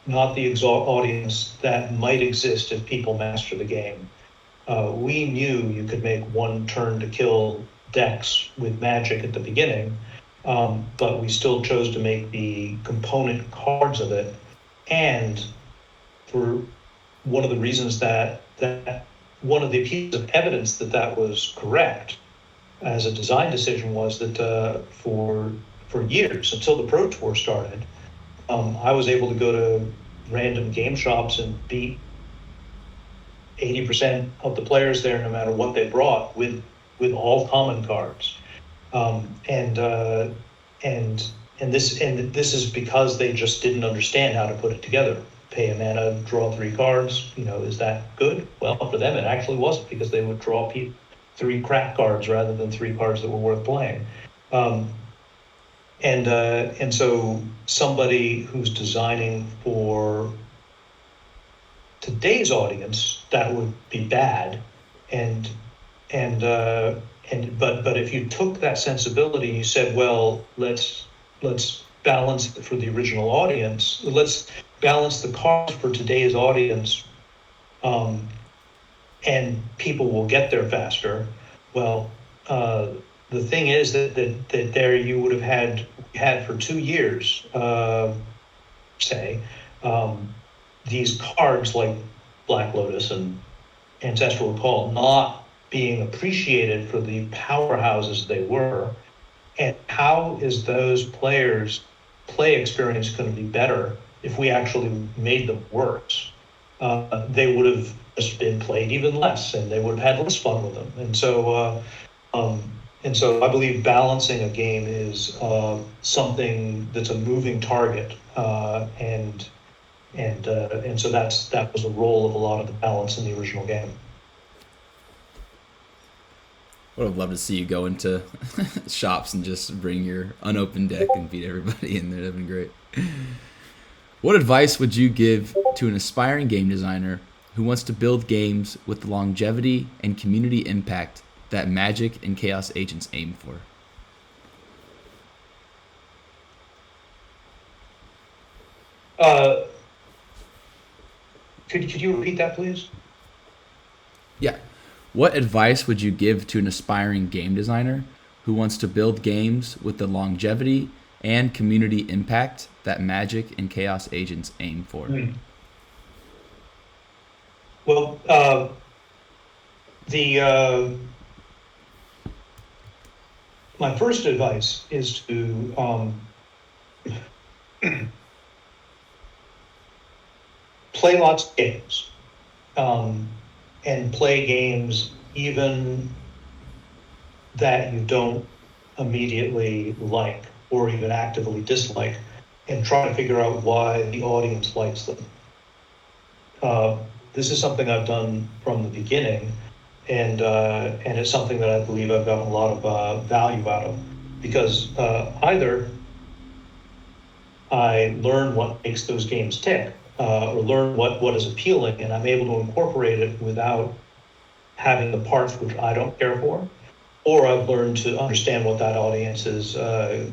the audience that might exist if people master the game. We knew you could make one turn to kill decks with Magic at the beginning, but we still chose to make the component cards of it. And for one of the reasons that one of the pieces of evidence that was correct as a design decision was that for years, until the Pro Tour started, I was able to go to random game shops and beat 80% of the players there, no matter what they brought, with all common cards. And this is because they just didn't understand how to put it together. pay a mana, draw 3 cards. Is that good? Well, for them, it actually wasn't, because they would draw 3 crap cards rather than 3 cards that were worth playing. And so somebody who's designing for today's audience, that would be bad. But if you took that sensibility and you said, well, let's balance it for the original audience, let's balance the cards for today's audience, and people will get there faster. Well, the thing is that there you would have had for 2 years, say, these cards like Black Lotus and Ancestral Recall not being appreciated for the powerhouses they were. And how is those players' play experience going to be better if we actually made them worse? They would have just been played even less, and they would have had less fun with them. And so I believe balancing a game is something that's a moving target, and so that was the role of a lot of the balance in the original game. I would have loved to see you go into shops and just bring your unopened deck and beat everybody in there. That'd been great. What advice would you give to an aspiring game designer who wants to build games with the longevity and community impact that Magic and Chaos Agents aim for? Could you repeat that, please? Yeah. What advice would you give to an aspiring game designer who wants to build games with the longevity and community impact that Magic and Chaos Agents aim for? Well, my first advice is to play lots of games, and play games even that you don't immediately like or even actively dislike, and try to figure out why the audience likes them. This is something I've done from the beginning, and it's something that I believe I've gotten a lot of value out of, because either I learn what makes those games tick, or learn what is appealing, and I'm able to incorporate it without having the parts which I don't care for, or I've learned to understand what that audience is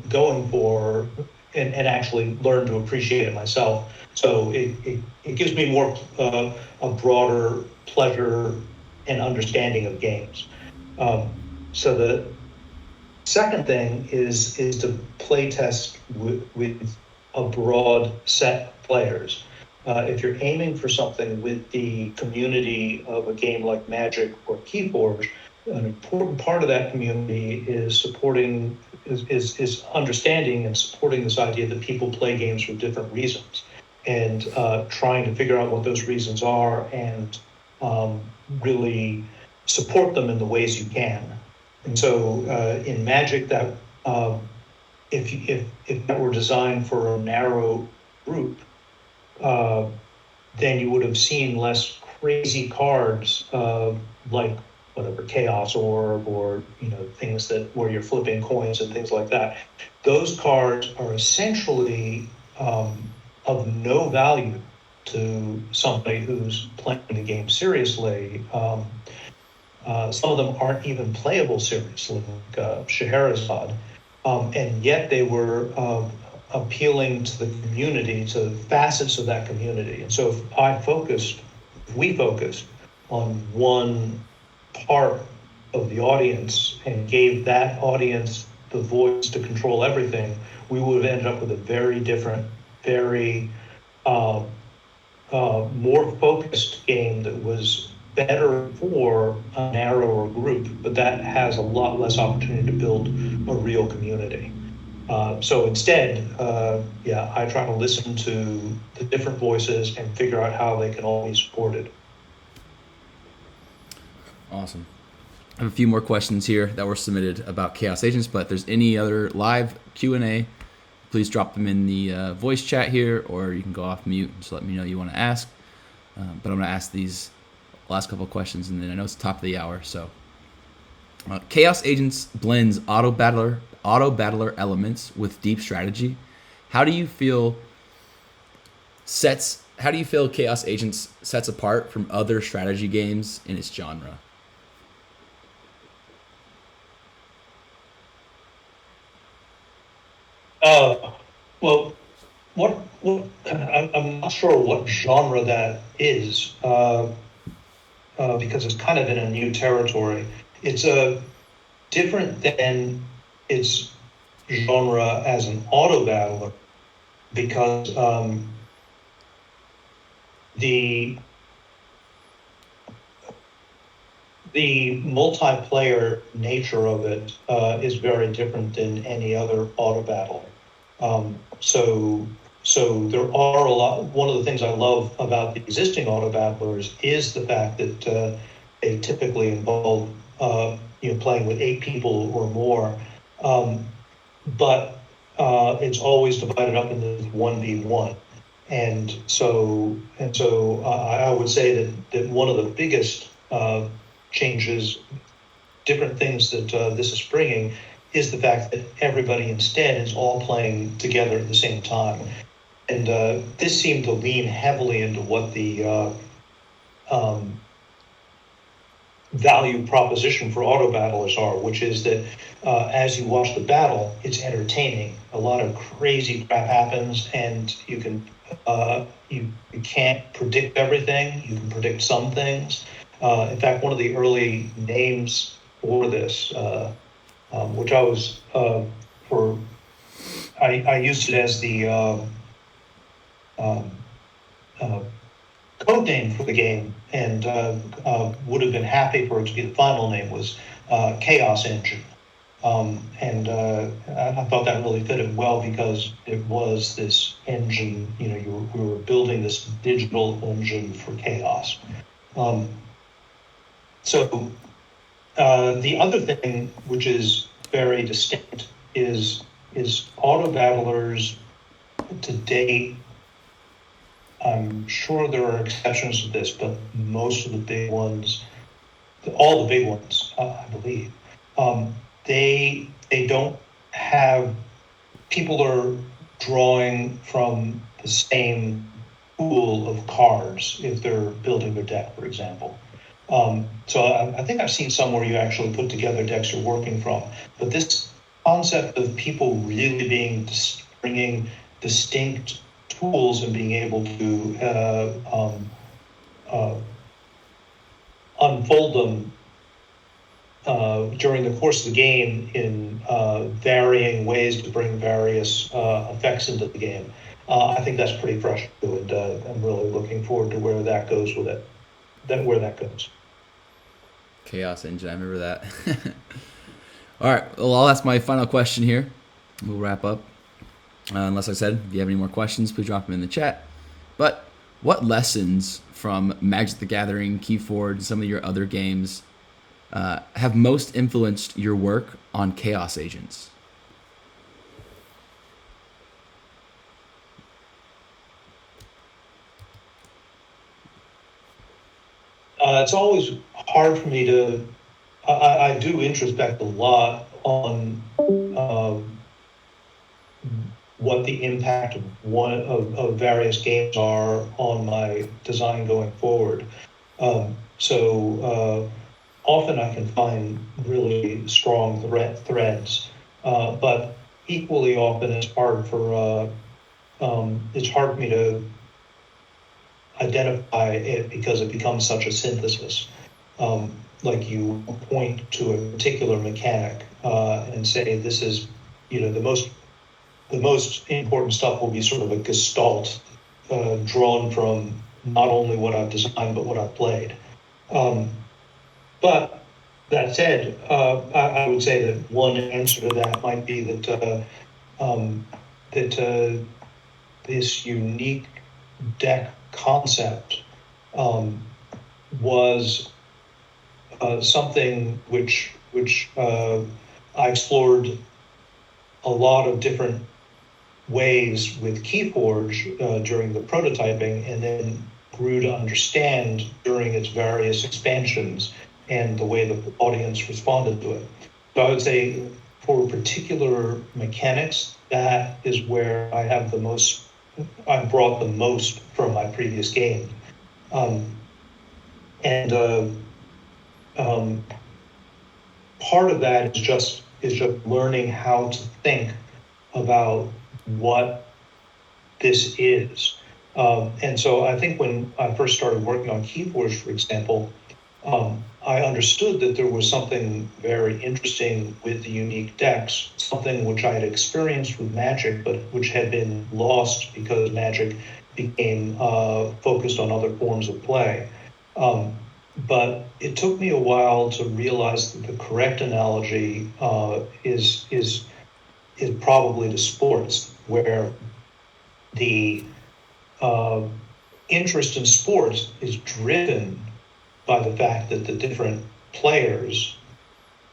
going for, and actually learn to appreciate it myself. So it gives me more a broader pleasure and understanding of games. So the second thing is to play test with a broad set of players. If you're aiming for something with the community of a game like Magic or Keyforge, an important part of that community is understanding and supporting this idea that people play games for different reasons, and trying to figure out what those reasons are, and really support them in the ways you can. And so in Magic, that if that were designed for a narrow group, then you would have seen less crazy cards like whatever Chaos Orb, or things where you're flipping coins and things like that. Those cards are essentially of no value to somebody who's playing the game seriously. Some of them aren't even playable seriously, like Scheherazade, and yet they were appealing to the community, to facets of that community. And so if we focused on one part of the audience and gave that audience the voice to control everything, we would have ended up with a very different, very more focused game that was better for a narrower group, but that has a lot less opportunity to build a real community. So instead, I try to listen to the different voices and figure out how they can all be supported. Awesome. I have a few more questions here that were submitted about Chaos Agents, but if there's any other live Q&A, please drop them in the voice chat here, or you can go off mute and just let me know you want to ask. But I'm going to ask these last couple of questions, and then I know it's the top of the hour. So, Chaos Agents blends auto battler elements with deep strategy. How do you feel Chaos Agents sets apart from other strategy games in its genre? Well, I'm not sure what genre that is, because it's kind of in a new territory. It's different than its genre as an auto battler, because the multiplayer nature of it is very different than any other auto battle. So there are a lot. One of the things I love about the existing auto battlers is the fact that they typically involve playing with 8 people or more, but it's always divided up into 1v1. And so I would say that one of the biggest changes, different things that this is bringing, is the fact that everybody instead is all playing together at the same time. And this seemed to lean heavily into what the value proposition for auto battlers are, which is that as you watch the battle, it's entertaining. A lot of crazy crap happens, and you can you can't predict everything. You can predict some things. In fact, one of the early names for this, which I was I used it as the code name for the game, and would have been happy for it to be the final name, was Chaos Engine. And I thought that really fitted well, because it was this engine, we were building this digital engine for chaos. So the other thing, which is very distinct, is auto battlers to date. I'm sure there are exceptions to this, but most of the big ones, all the big ones, I believe, they don't have, people are drawing from the same pool of cards if they're building their deck, for example. So I think I've seen some where you actually put together decks you're working from, but this concept of people really bringing distinct tools and being able to unfold them during the course of the game in varying ways to bring various effects into the game. I think that's pretty fresh too, and I'm really looking forward to where that goes with it. Where that goes. Chaos Engine, I remember that. All right, well, I'll ask my final question here. We'll wrap up. Unless I said, if you have any more questions, please drop them in the chat. But what lessons from Magic the Gathering, Keyforge, some of your other games have most influenced your work on Chaos Agents? It's always hard for me to. I do introspect a lot on what the impact of various games are on my design going forward. So often I can find really strong threads, but equally often it's hard for me to identify it, because it becomes such a synthesis. Like you point to a particular mechanic and say, this is, the most important stuff will be sort of a gestalt drawn from not only what I've designed, but what I've played. But that said, I would say that one answer to that might be that this unique deck concept was something which I explored a lot of different ways with Keyforge during the prototyping, and then grew to understand during its various expansions and the way the audience responded to it. So I would say for particular mechanics, that is where I brought the most from my previous game. And part of that is just learning how to think about what this is. And so I think when I first started working on Keyforge, for example, I understood that there was something very interesting with the unique decks, something which I had experienced with Magic, but which had been lost because Magic became focused on other forms of play. But it took me a while to realize that the correct analogy is probably to sports, where the interest in sports is driven by the fact that the different players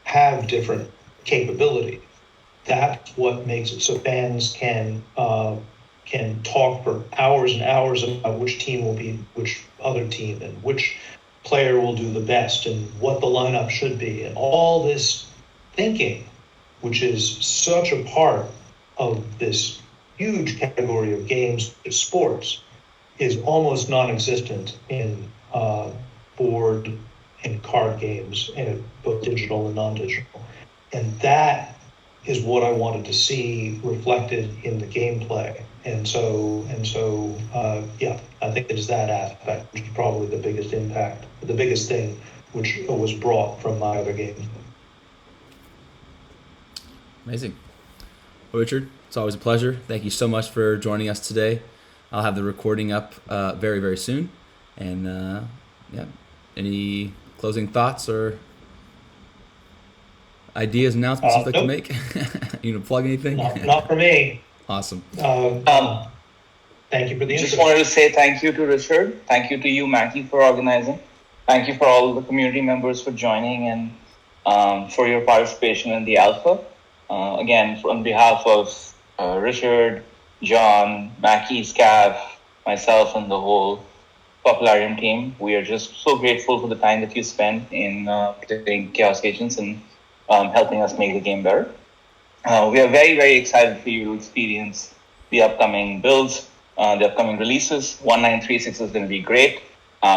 have different capability. That's what makes it so fans can talk for hours and hours about which team will be which other team and which player will do the best and what the lineup should be, and all this thinking, which is such a part of this huge category of games, sports, is almost non-existent in board and card games, and both digital and non-digital. And that is what I wanted to see reflected in the gameplay. And so, yeah, I think it is that aspect, which is probably the biggest impact, the biggest thing which was brought from my other games. Amazing. Well, Richard, it's always a pleasure. Thank you so much for joining us today. I'll have the recording up very, very soon. And yeah, any closing thoughts or ideas, announcements you'd like to make? You want to plug anything? Not for me. Awesome. Thank you for the Just interest. wanted to say thank you to Richard. Thank you to you, Mackie, for organizing. Thank you for all the community members for joining and for your participation in the alpha. Again, on behalf of Richard, John, Mackie, Scav, myself, and the whole Popularium team, we are just so grateful for the time that you spent in playing Chaos Agents and helping us make the game better. We are very, very excited for you to experience the upcoming builds, the upcoming releases. 1936 is going to be great.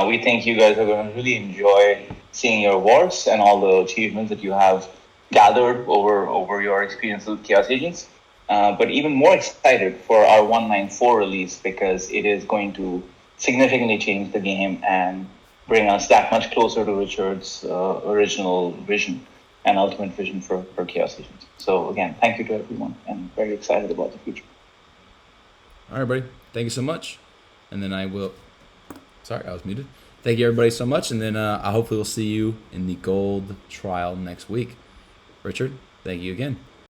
We think you guys are going to really enjoy seeing your wars and all the achievements that you have gathered over your experience with Chaos Agents. But even more excited for our 194 release, because it is going to significantly change the game and bring us that much closer to Richard's original vision and ultimate vision for Chaos Agents. So again, thank you to everyone, and very excited about the future. All right, buddy. Thank you so much. And then I will... Sorry, I was muted. Thank you, everybody, so much. And then I hopefully will see you in the gold trial next week. Richard, thank you again.